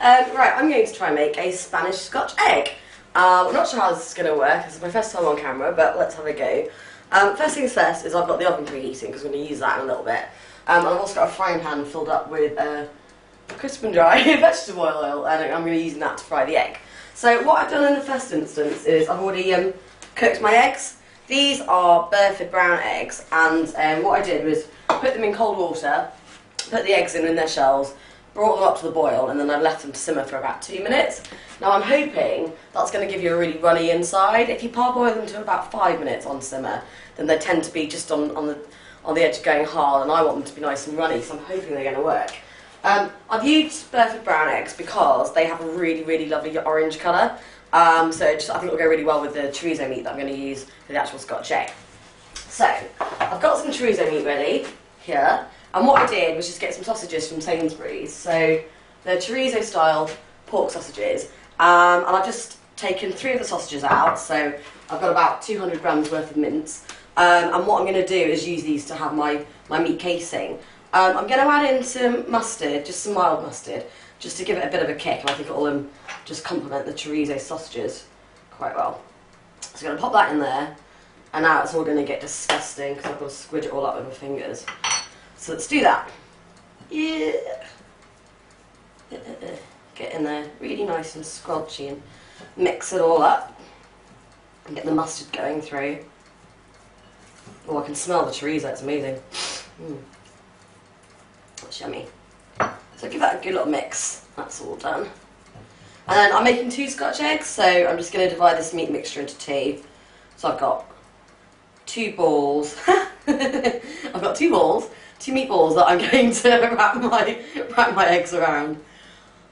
Right, I'm going to try and make a Spanish Scotch egg. I'm not sure how this is going to work. This is my first time on camera, but let's have a go. First things first is I've got the oven preheating because I'm going to use that in a little bit. And I've also got a frying pan filled up with crisp and dry vegetable oil, and I'm going to be using that to fry the egg. So what I've done in the first instance is I've already cooked my eggs. These are Burford brown eggs, and what I did was put them in cold water, put the eggs in their shells, brought them up to the boil, and then I left them to simmer for about 2 minutes. Now I'm hoping that's going to give you a really runny inside. If you parboil them to about 5 minutes on simmer, then they tend to be just on the edge of going hard, and I want them to be nice and runny, so I'm hoping they're going to work. I've used Burford brown eggs because they have a really, really lovely orange colour. I think it'll go really well with the chorizo meat that I'm going to use for the actual Scotch egg. So, I've got some chorizo meat ready here, and what I did was just get some sausages from Sainsbury's. So, they're chorizo style pork sausages, and I've just taken 3 of the sausages out, so I've got about 200 grams worth of mince, and what I'm going to do is use these to have my meat casing. I'm going to add in some mustard, just some mild mustard, just to give it a bit of a kick, and I think it will just complement the chorizo sausages quite well. So I'm going to pop that in there, and now it's all going to get disgusting because I've got to squidge it all up with my fingers. So let's do that. Yeah. Get in there really nice and squelchy and mix it all up and get the mustard going through. Oh, I can smell the chorizo, it's amazing. That's yummy. So give that a good little mix. That's all done. And then I'm making 2 Scotch eggs, so I'm just going to divide this meat mixture into 2. So I've got 2 balls. I've got 2 balls, 2 meatballs that I'm going to wrap my eggs around.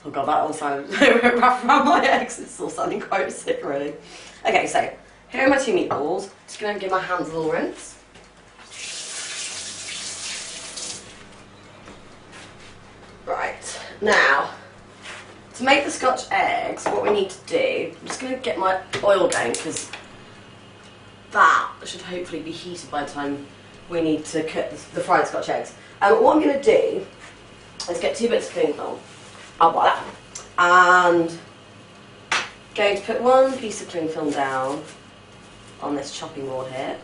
Oh god, that all sounded wrap around my eggs. It's all sounding quite sick, really. Okay, so here are my 2 meatballs. Just going to give my hands a little rinse. Right, now, to make the Scotch eggs, what we need to do, I'm just going to get my oil going, because that should hopefully be heated by the time we need to cook the fried Scotch eggs. And what I'm going to do is get 2 bits of cling film. I'll buy that. And going to put 1 piece of cling film down on this chopping board here.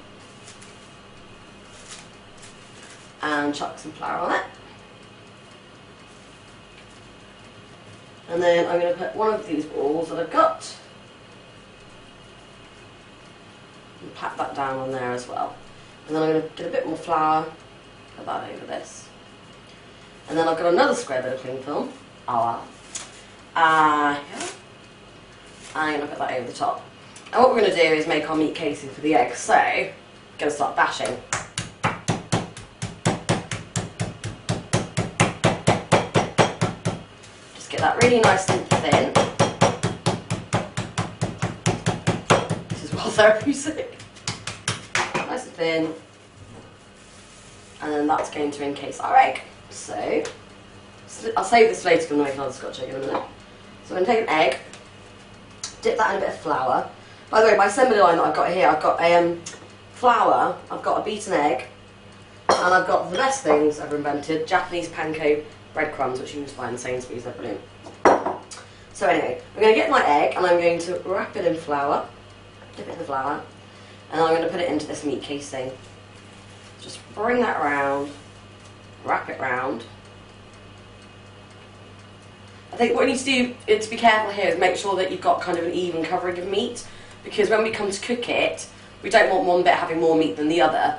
And chuck some flour on it. And then I'm going to put 1 of these balls that I've got and pat that down on there as well. And then I'm going to get a bit more flour, put that over this. And then I've got another square bit of cling film. Here. And I'm going to put that over the top. And what we're going to do is make our meat casing for the eggs. So, I'm going to start bashing. Get that really nice and thin. This is well therapeutic. Nice and thin. And then that's going to encase our egg. So I'll save this later because I'm going to make another Scotch egg in a minute. So I'm going to take an egg, dip that in a bit of flour. By the way, my assembly line that I've got here, I've got flour, I've got a beaten egg, and I've got the best things ever invented, Japanese panko breadcrumbs, which you can just buy in Sainsbury's, they're brilliant. So anyway, I'm going to get my egg and I'm going to wrap it in flour, dip it in the flour, and I'm going to put it into this meat casing. Just bring that around, wrap it round. I think what you need to do is to be careful here is make sure that you've got kind of an even covering of meat, because when we come to cook it, we don't want one bit having more meat than the other.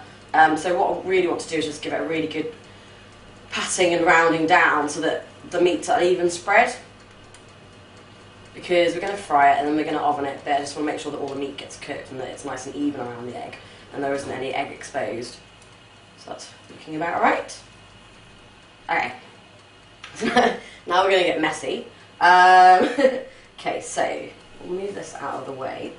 So what I really want to do is just give it a really good patting and rounding down so that the meat's at an even spread, because we're going to fry it and then we're going to oven it, but I just want to make sure that all the meat gets cooked and that it's nice and even around the egg and there isn't any egg exposed. So that's looking about right. Okay, now we're going to get messy. Okay, so we'll move this out of the way.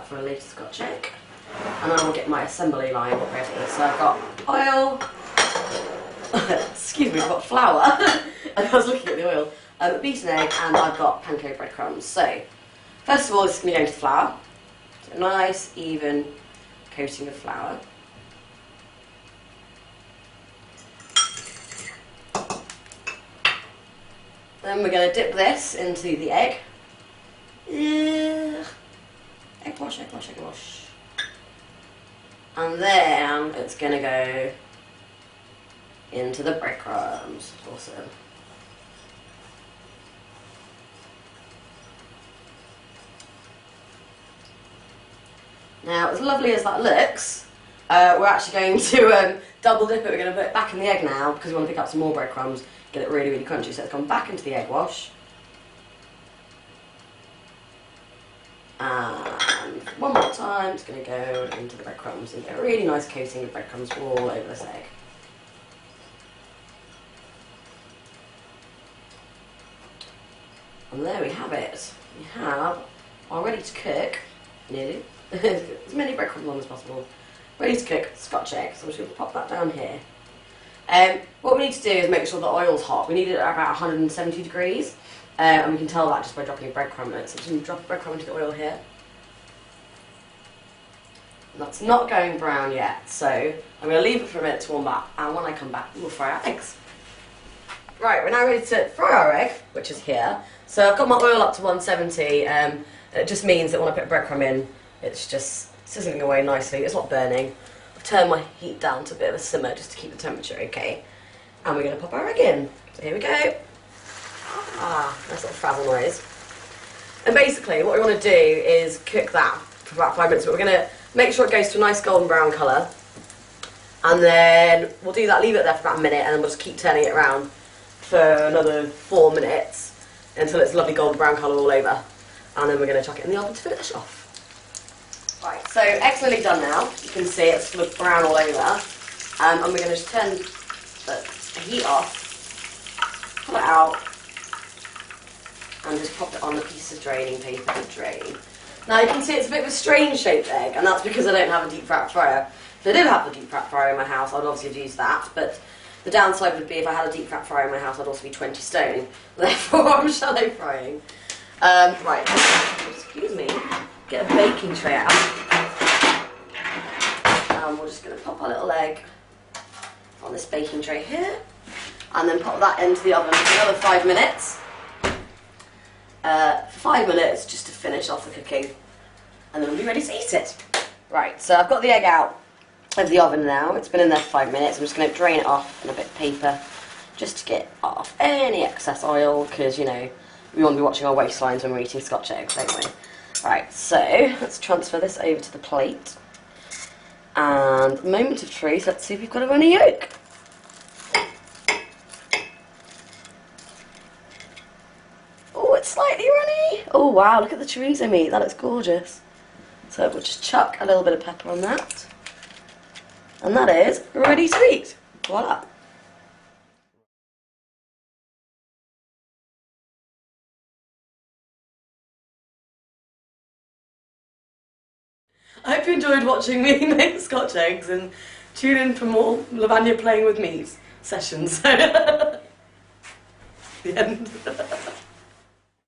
For a later Scotch egg, and then I'll get my assembly line ready. So I've got oil, excuse me, I've got flour, and I was looking at the oil, a beaten egg, and I've got panko breadcrumbs. So first of all, it's going to go into flour, so a nice even coating of flour. Then we're going to dip this into the egg. Egg wash, egg wash, egg wash. And then it's going to go into the breadcrumbs. Awesome. Now, as lovely as that looks, we're actually going to double dip it. We're going to put it back in the egg now because we want to pick up some more breadcrumbs, get it really, really crunchy. So it's gone back into the egg wash. And one more time, it's going to go into the breadcrumbs and get a really nice coating of breadcrumbs all over this egg. And there we have it. We have our ready to cook, nearly, as many breadcrumbs on as possible, ready to cook Scotch egg. So I'm just going to pop that down here. What we need to do is make sure the oil's hot. We need it at about 170 degrees, and we can tell that just by dropping a breadcrumb in it. So I'm just going to drop a breadcrumb into the oil here. That's not going brown yet, so I'm going to leave it for a minute to warm up, and when I come back, we'll fry our eggs. Right, we're now ready to fry our egg, which is here. So I've got my oil up to 170, it just means that when I put a breadcrumb in, it's just sizzling away nicely, it's not burning. I've turned my heat down to a bit of a simmer just to keep the temperature okay. And we're going to pop our egg in. So here we go. Ah, nice little frazzle noise. And basically what we want to do is cook that for about 5 minutes, but we're going to make sure it goes to a nice golden brown colour. And then we'll do that, leave it there for about a minute, and then we'll just keep turning it around for another 4 minutes until it's lovely golden brown colour all over. And then we're going to chuck it in the oven to finish off. Right, so eggs nearly done now. You can see it's sort of brown all over. And we're going to just turn the heat off, pull it out, and just pop it on a piece of draining paper to drain. Now you can see it's a bit of a strange shaped egg, and that's because I don't have a deep fat fryer. If I did have the deep fat fryer in my house, I'd obviously have used that, but the downside would be if I had a deep fat fryer in my house, I'd also be 20 stone. Therefore, I'm shallow frying. Right, excuse me, get a baking tray out. And we're just going to pop our little egg on this baking tray here, and then pop that into the oven for another 5 minutes. For 5 minutes, just to finish off the cooking, and then we'll be ready to eat it. Right, so I've got the egg out of the oven now. It's been in there for 5 minutes. I'm just going to drain it off in a bit of paper, just to get off any excess oil, because, you know, we want to be watching our waistlines when we're eating Scotch eggs, don't we? Right, so let's transfer this over to the plate. And moment of truth, let's see if we've got a runny yolk. Oh, it's slightly runny. Oh wow, look at the chorizo meat, that looks gorgeous. So we'll just chuck a little bit of pepper on that. And that is ready to eat. Voila. I hope you enjoyed watching me make Scotch eggs, and tune in for more Lavanya playing with meat sessions. The end.